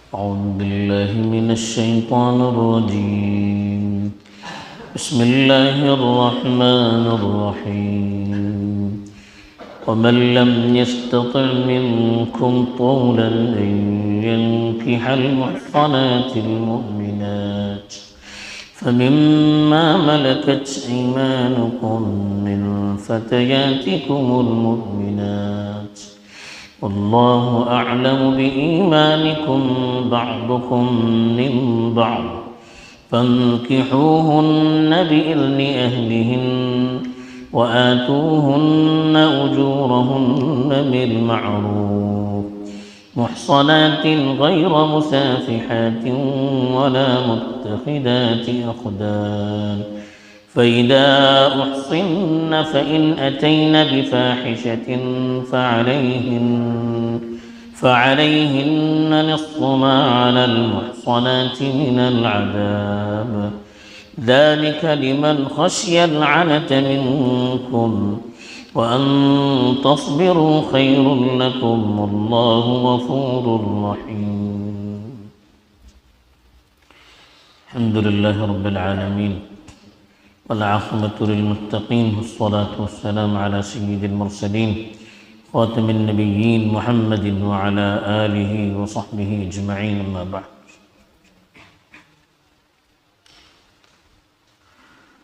أعوذ بالله من الشيطان الرجيم. بسم الله الرحمن الرحيم. ومن لم يستطع منكم طولا أن ينكح المحصنات المؤمنات فمما ملكت أيمانكم من فتياتكم المؤمنات والله أعلم بإيمانكم بعضكم من بعض فانكحوهن بإذن أهلهن وآتوهن أجورهن بالمعروف محصنات غير مسافحات ولا متخذات أخدان فإذا أحصن فإن أتين بفاحشة فعليهن نصف ما على المحصنات من العذاب ذلك لمن خشي العنة منكم وأن تصبروا خير لكم والله غفور رحيم. الحمد لله رب العالمين والعاقبة للمتقين والصلاة والسلام على سيد المرسلين خاتم النبيين محمد وعلى آله وصحبه أجمعين أما بعد.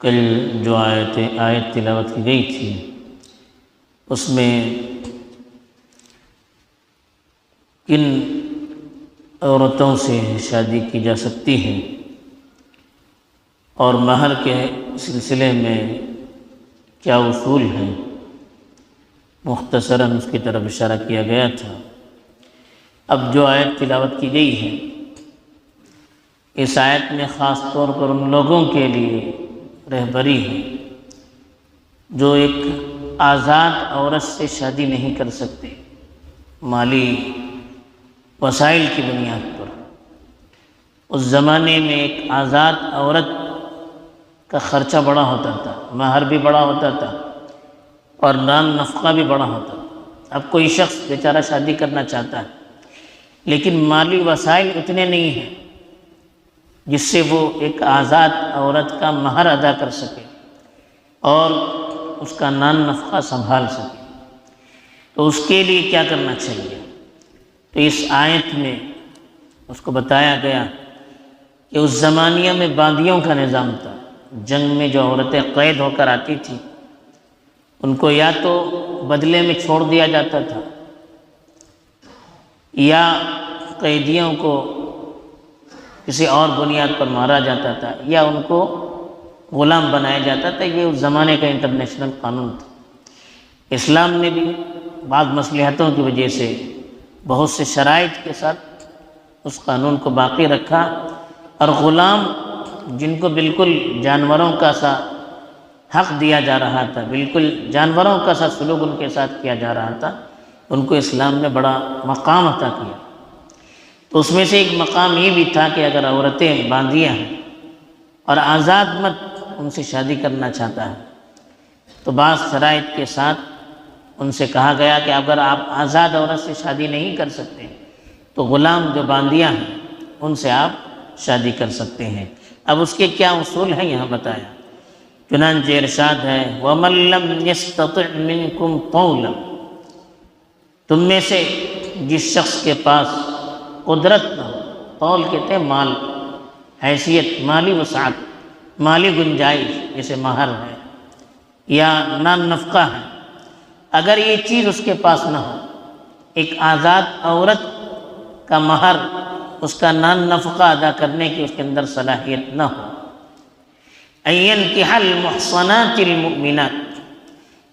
کل جو آیت تلاوت کی گئی تھی اس میں کن عورتوں سے شادی کی جا سکتی ہے اور مہر کے سلسلے میں کیا اصول ہیں مختصراً اس کی طرف اشارہ کیا گیا تھا. اب جو آیت تلاوت کی گئی ہے اس آیت میں خاص طور پر ان لوگوں کے لیے رہبری ہے جو ایک آزاد عورت سے شادی نہیں کر سکتے مالی وسائل کی بنیاد پر. اس زمانے میں ایک آزاد عورت کا خرچہ بڑا ہوتا تھا، مہر بھی بڑا ہوتا تھا اور نان نفقہ بھی بڑا ہوتا تھا. اب کوئی شخص بیچارہ شادی کرنا چاہتا ہے لیکن مالی وسائل اتنے نہیں ہیں جس سے وہ ایک آزاد عورت کا مہر ادا کر سکے اور اس کا نان نفقہ سنبھال سکے. تو اس کے لیے کیا کرنا چاہیے؟ تو اس آیت میں اس کو بتایا گیا کہ اس زمانے میں باندیوں کا نظام تھا. جنگ میں جو عورتیں قید ہو کر آتی تھیں ان کو یا تو بدلے میں چھوڑ دیا جاتا تھا یا قیدیوں کو کسی اور بنیاد پر مارا جاتا تھا یا ان کو غلام بنایا جاتا تھا. یہ اس زمانے کا انٹرنیشنل قانون تھا. اسلام نے بھی بعض مصلحتوں کی وجہ سے بہت سے شرائط کے ساتھ اس قانون کو باقی رکھا اور غلام جن کو بالکل جانوروں کا سا حق دیا جا رہا تھا، بالکل جانوروں کا سا سلوک ان کے ساتھ کیا جا رہا تھا، ان کو اسلام نے بڑا مقام عطا کیا. تو اس میں سے ایک مقام یہ بھی تھا کہ اگر عورتیں باندیاں ہیں اور آزاد مرد ان سے شادی کرنا چاہتا ہے تو بعض شرائط کے ساتھ ان سے کہا گیا کہ اگر آپ آزاد عورت سے شادی نہیں کر سکتے تو غلام جو باندیاں ہیں ان سے آپ شادی کر سکتے ہیں. اب اس کے کیا اصول ہیں یہاں بتایا. چنانچہ ارشاد ہے وَمَن لَّمْ يَسْتَطِعْ مِنكُمْ طَوْلًا، تم میں سے جس شخص کے پاس قدرت نہ ہو، طول کہتے ہیں مال، حیثیت، مالی وسعت، مالی گنجائش جیسے مہر ہے یا نان نفقہ ہے، اگر یہ چیز اس کے پاس نہ ہو، ایک آزاد عورت کا مہر، اس کا نان نفقہ ادا کرنے کی اس کے اندر صلاحیت نہ ہو، أَن يَنكِحَ الْمُحْصَنَاتِ الْمُؤْمِنَاتِ،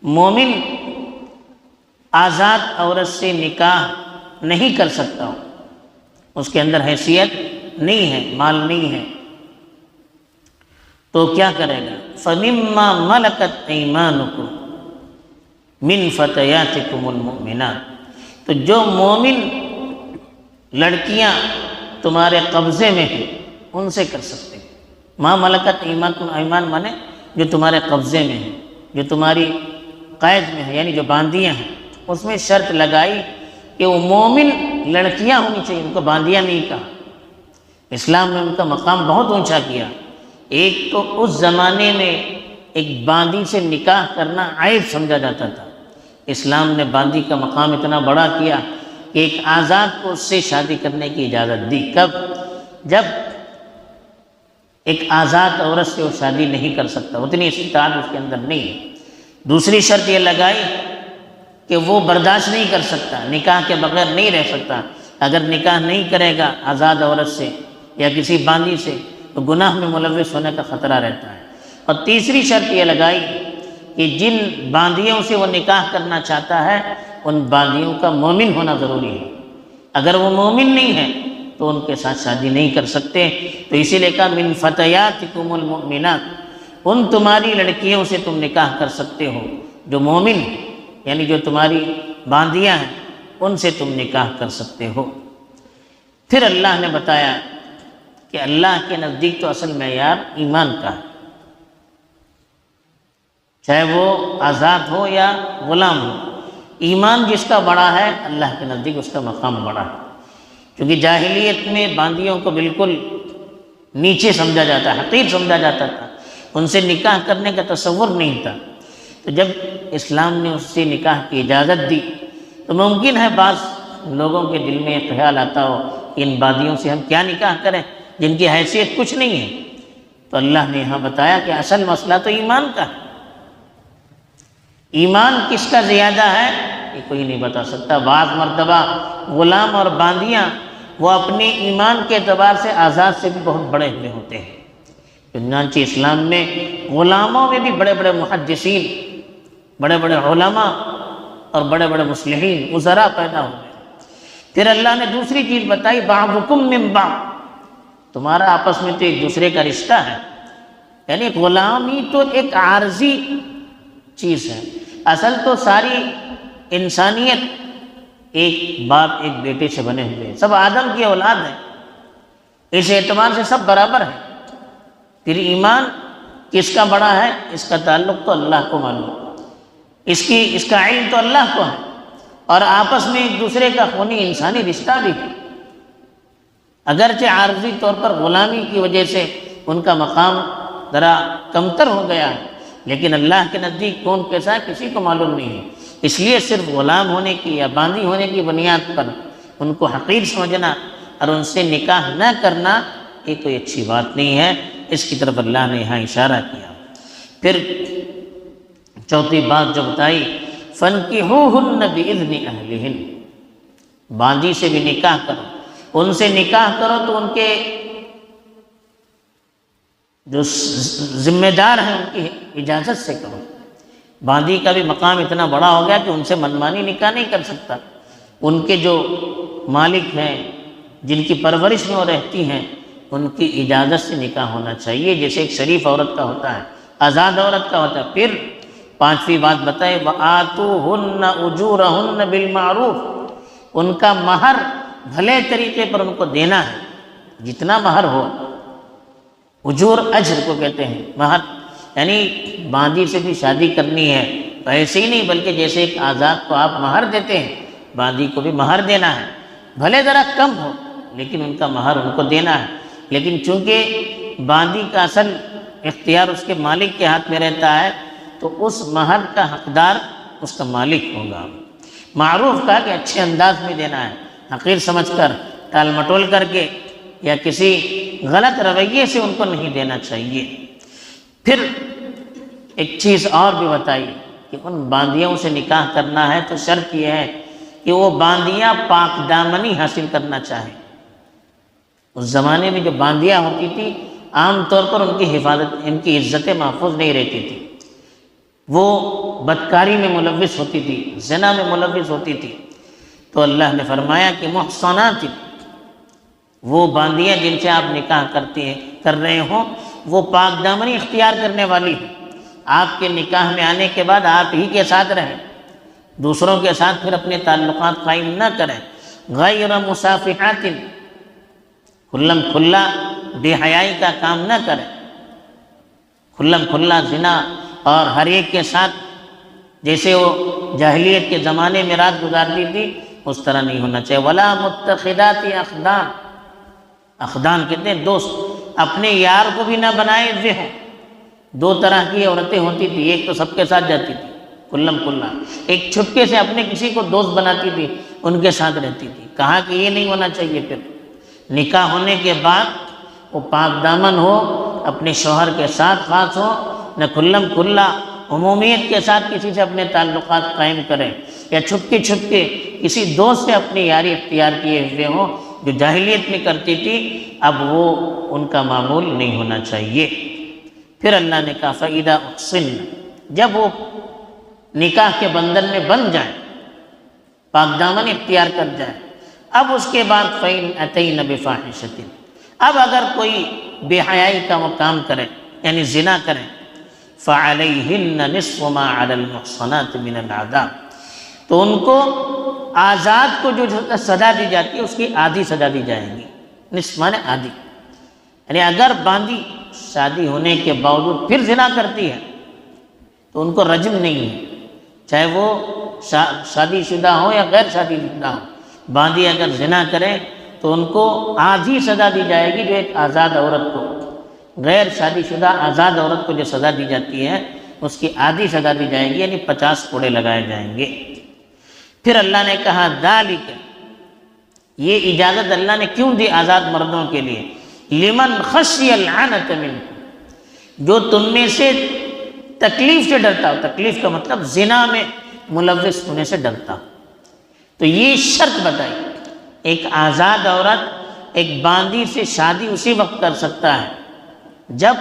مومن آزاد عورت سے نکاح نہیں کر سکتا ہو، اس کے اندر حیثیت نہیں ہے، مال نہیں ہے، تو کیا کرے گا؟ فَمِمَّا مَلَكَتْ أَيْمَانُكُمْ مِنْ فَتَيَاتِكُمُ الْمُؤْمِنَاتِ، تو جو مومن لڑکیاں تمہارے قبضے میں ہیں ان سے کر سکتے ہیں. ما ملکت ایمان مانے جو تمہارے قبضے میں ہیں، جو تمہاری قید میں ہے، یعنی جو باندیاں ہیں. اس میں شرط لگائی کہ وہ مومن لڑکیاں ہونی چاہیے، ان کو باندیاں نہیں کہا. اسلام نے ان کا مقام بہت اونچا کیا۔ ایک تو اس زمانے میں ایک باندی سے نکاح کرنا عیب سمجھا جاتا تھا، اسلام نے باندی کا مقام اتنا بڑا کیا کہ ایک آزاد کو اس سے شادی کرنے کی اجازت دی۔ کب؟ جب ایک آزاد عورت سے وہ شادی نہیں کر سکتا، اتنی استطاعت اس کے اندر نہیں ہے۔ دوسری شرط یہ لگائی کہ وہ برداشت نہیں کر سکتا، نکاح کے بغیر نہیں رہ سکتا، اگر نکاح نہیں کرے گا آزاد عورت سے یا کسی باندی سے تو گناہ میں ملوث ہونے کا خطرہ رہتا ہے۔ اور تیسری شرط یہ لگائی کہ جن باندیوں سے وہ نکاح کرنا چاہتا ہے ان باندیوں کا مومن ہونا ضروری ہے، اگر وہ مومن نہیں ہے تو ان کے ساتھ شادی نہیں کر سکتے۔ تو اسی لیے کہا من فتیاتکم المؤمنات، ان تمہاری لڑکیوں سے تم نکاح کر سکتے ہو جو مومن ہیں، یعنی جو تمہاری باندیاں ہیں ان سے تم نکاح کر سکتے ہو۔ پھر اللہ نے بتایا کہ اللہ کے نزدیک تو اصل معیار ایمان کا ہے، چاہے وہ آزاد ہو یا غلام ہو، ایمان جس کا بڑا ہے اللہ کے نزدیک اس کا مقام بڑا ہے۔ کیونکہ جاہلیت میں باندیوں کو بالکل نیچے سمجھا جاتا، حقیر سمجھا جاتا تھا، ان سے نکاح کرنے کا تصور نہیں تھا۔ تو جب اسلام نے اس سے نکاح کی اجازت دی تو ممکن ہے بعض لوگوں کے دل میں یہ خیال آتا ہو کہ ان باندیوں سے ہم کیا نکاح کریں جن کی حیثیت کچھ نہیں ہے۔ تو اللہ نے یہاں بتایا کہ اصل مسئلہ تو ایمان کا ہے، ایمان کس کا زیادہ ہے یہ کوئی نہیں بتا سکتا۔ بعض مرتبہ غلام اور باندیاں وہ اپنے ایمان کے اعتبار سے آزاد سے بھی بہت بڑے ہوئے ہوتے ہیں۔ چنانچہ اسلام میں غلاموں میں بھی بڑے بڑے محدثین، بڑے بڑے علماء اور بڑے بڑے مصلحین وزراء پیدا ہوئے۔ پھر اللہ نے دوسری چیز بتائی بعضکم من بعض، تمہارا آپس میں تو ایک دوسرے کا رشتہ ہے، یعنی غلامی تو ایک عارضی چیز ہے، اصل تو ساری انسانیت ایک باپ ایک بیٹے سے بنے ہوئے ہیں، سب آدم کی اولاد ہیں، اس اعتبار سے سب برابر ہیں۔ پھر ایمان کس کا بڑا ہے اس کا تعلق تو اللہ کو معلوم، اس کا علم تو اللہ کو ہے، اور آپس میں ایک دوسرے کا خونی انسانی رشتہ بھی ہے۔ اگرچہ عارضی طور پر غلامی کی وجہ سے ان کا مقام ذرا کمتر ہو گیا ہے، لیکن اللہ کے نزدیک کون کیسا ہے کسی کو معلوم نہیں ہے۔ اس لیے صرف غلام ہونے کی یا باندی ہونے کی بنیاد پر ان کو حقیر سمجھنا اور ان سے نکاح نہ کرنا یہ کوئی اچھی بات نہیں ہے، اس کی طرف اللہ نے یہاں اشارہ کیا۔ پھر چوتھی بات جو بتائی فَانْكِحُوهُنَّ بِإِذْنِ أَهْلِهِنَّ، باندی سے بھی نکاح کرو، ان سے نکاح کرو تو ان کے جو ذمہ دار ہیں ان کی اجازت سے کرو۔ باندی کا بھی مقام اتنا بڑا ہو گیا کہ ان سے منمانی نکاح نہیں کر سکتا، ان کے جو مالک ہیں جن کی پرورش میں وہ رہتی ہیں ان کی اجازت سے نکاح ہونا چاہیے، جیسے ایک شریف عورت کا ہوتا ہے، آزاد عورت کا ہوتا ہے۔ پھر پانچویں بات بتائے وَآتُوهُنَّ أُجُورَهُنَّ بِالْمَعْرُوفِ، ان کا مہر بھلے طریقے پر ان کو دینا ہے، جتنا مہر ہو۔ اجور اجر کو کہتے ہیں، مہر یعنی باندی سے بھی شادی کرنی ہے تو ایسے ہی نہیں بلکہ جیسے ایک آزاد کو آپ مہر دیتے ہیں باندی کو بھی مہر دینا ہے، بھلے ذرا کم ہو لیکن ان کا مہر ان کو دینا ہے۔ لیکن چونکہ باندی کا اصل اختیار اس کے مالک کے ہاتھ میں رہتا ہے تو اس مہر کا حقدار اس کا مالک ہوگا۔ معروف کہا کہ اچھے انداز میں دینا ہے، حقیر سمجھ کر ٹال مٹول کر کے یا کسی غلط رویے سے ان کو نہیں دینا چاہیے۔ پھر ایک چیز اور بھی بتائی کہ ان باندیوں سے نکاح کرنا ہے تو شرط یہ ہے کہ وہ باندیاں پاک دامنی حاصل کرنا چاہیں۔ اس زمانے میں جو باندیاں ہوتی تھی عام طور پر ان کی حفاظت، ان کی عزت محفوظ نہیں رہتی تھی، وہ بدکاری میں ملوث ہوتی تھی، زنا میں ملوث ہوتی تھی۔ تو اللہ نے فرمایا کہ محصنات، وہ باندیاں جن سے آپ نکاح کر رہے ہوں وہ پاک دامنی اختیار کرنے والی ہیں، آپ کے نکاح میں آنے کے بعد آپ ہی کے ساتھ رہیں، دوسروں کے ساتھ پھر اپنے تعلقات قائم نہ کریں۔ غیر مصافحات، کھلم کھلا بے حیائی کا کام نہ کریں، کھلم کھلا زنا اور ہر ایک کے ساتھ جیسے وہ جاہلیت کے زمانے میں رات گزارتی تھی اس طرح نہیں ہونا چاہیے۔ ولا متخذات اخدان، اخدان کہتے ہیں دوست، اپنے یار کو بھی نہ بنائے ہوئے ہوں۔ دو طرح کی عورتیں ہوتی تھی، ایک تو سب کے ساتھ جاتی تھی کلم کلا، ایک چھپکے سے اپنے کسی کو دوست بناتی تھی، ان کے ساتھ رہتی تھی۔ کہا کہ یہ نہیں ہونا چاہیے، پھر نکاح ہونے کے بعد وہ پاک دامن ہو، اپنے شوہر کے ساتھ خاص ہو، نہ کلم کلا عمومیت کے ساتھ کسی سے اپنے تعلقات قائم کریں، یا چھپکے چھپکے کسی دوست سے اپنی یاری اختیار کیے ہوئے ہوں، جو جاہلیت میں کرتی تھی، اب وہ ان کا معمول نہیں ہونا چاہیے۔ پھر اللہ نے کہا فَإِذَا أُحْصِنَّ، جب وہ نکاح کے بندھن میں بن جائیں، پاک دامن اختیار کر جائیں، اب اس کے بعد فَإِنْ أَتَيْنَ بِفَاحِشَةٍ، اب اگر کوئی بے حیائی کا وہ کام کرے یعنی زنا کریں، فَعَلَيْهِنَّ نِصْفُ مَا عَلَى الْمُحْصَنَاتِ مِنَ الْعَذَابِ، تو ان کو آزاد کو جو سزا دی جاتی ہے اس کی آدھی سزا دی جائے گی۔ نصف مانے آدھی، یعنی اگر باندھی شادی ہونے کے باوجود پھر زنا کرتی ہے تو ان کو رجم نہیں ہے، چاہے وہ شادی شدہ ہو یا غیر شادی شدہ ہو، باندھی اگر زنا کرے تو ان کو آدھی سزا دی جائے گی جو ایک آزاد عورت کو، غیر شادی شدہ آزاد عورت کو جو سزا دی جاتی ہے اس کی آدھی سزا دی جائے گی، یعنی 50 کوڑے لگائے جائیں گے۔ پھر اللہ نے کہا ذالک، یہ اجازت اللہ نے کیوں دی آزاد مردوں کے لیے؟ لمن خشی العنت منکم، جو تم میں سے تکلیف سے ڈرتا ہو، تکلیف کا مطلب زنا میں ملوث ہونے سے ڈرتا ہو۔ تو یہ شرط بتائی، ایک آزاد عورت ایک باندھی سے شادی اسی وقت کر سکتا ہے جب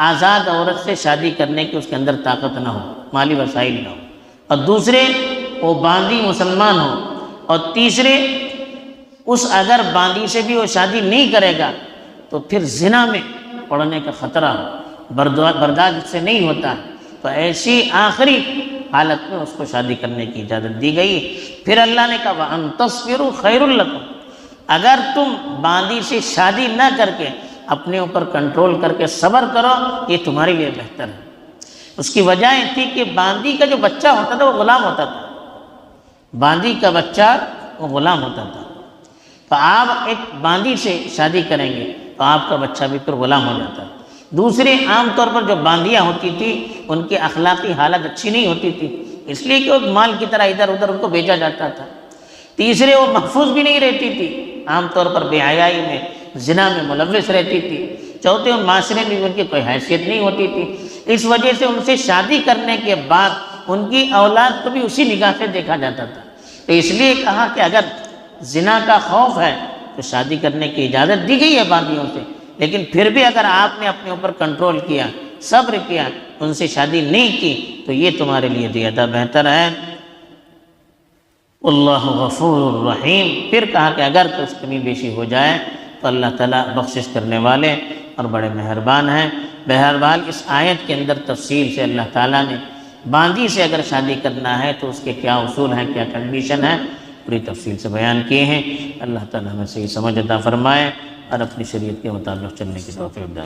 آزاد عورت سے شادی کرنے کی اس کے اندر طاقت نہ ہو، مالی وسائل نہ ہو، اور دوسرے وہ باندھی مسلمان ہو، اور تیسرے اس اگر باندھی سے بھی وہ شادی نہیں کرے گا تو پھر زنا میں پڑنے کا خطرہ ہو، برداشت سے نہیں ہوتا، تو ایسی آخری حالت میں اس کو شادی کرنے کی اجازت دی گئی۔ پھر اللہ نے کہا وَأَن تَصْبِرُوا خَيْرٌ لَكُمْ، اگر تم باندھی سے شادی نہ کر کے اپنے اوپر کنٹرول کر کے صبر کرو، یہ تمہارے لیے بہتر ہے۔ اس کی وجہ یہ تھی کہ باندھی کا جو بچہ ہوتا تھا وہ غلام ہوتا تھا، باندھی کا بچہ وہ غلام ہوتا تھا، تو آپ ایک باندھی سے شادی کریں گے تو آپ کا بچہ بھی پھر غلام ہو جاتا ہے۔ دوسرے عام طور پر جو باندیاں ہوتی تھی ان کی اخلاقی حالت اچھی نہیں ہوتی تھی، اس لیے کہ وہ مال کی طرح ادھر ادھر ان کو بیچا جاتا تھا۔ تیسرے وہ محفوظ بھی نہیں رہتی تھی، عام طور پر بے حیائی میں زنا میں ملوث رہتی تھی۔ چوتھے ان معاشرے میں بھی ان کی کوئی حیثیت نہیں ہوتی تھی، اس وجہ سے ان سے شادی کرنے کے بعد ان کی اولاد کو بھی اسی نگاہ سے دیکھا جاتا تھا۔ تو اس لیے کہا کہ اگر زنا کا خوف ہے تو شادی کرنے کی اجازت دی گئی ہے باندھیوں سے، لیکن پھر بھی اگر آپ نے اپنے اوپر کنٹرول کیا، صبر کیا، ان سے شادی نہیں کی تو یہ تمہارے لیے زیادہ بہتر ہے۔ اللہ غفور الرحیم۔ پھر کہا کہ اگر کچھ کمی بیشی ہو جائے تو اللہ تعالیٰ بخشش کرنے والے اور بڑے مہربان ہیں۔ بہرحال اس آیت کے اندر تفصیل سے اللہ تعالیٰ نے باندھی سے اگر شادی کرنا ہے تو اس کے کیا اصول ہیں، کیا کنڈیشن ہے، پوری تفصیل سے بیان کیے ہیں۔ اللہ تعالیٰ ہمیں صحیح سمجھ عطا فرمائے اور اپنی شریعت کے مطابق چلنے کی توفیق دے۔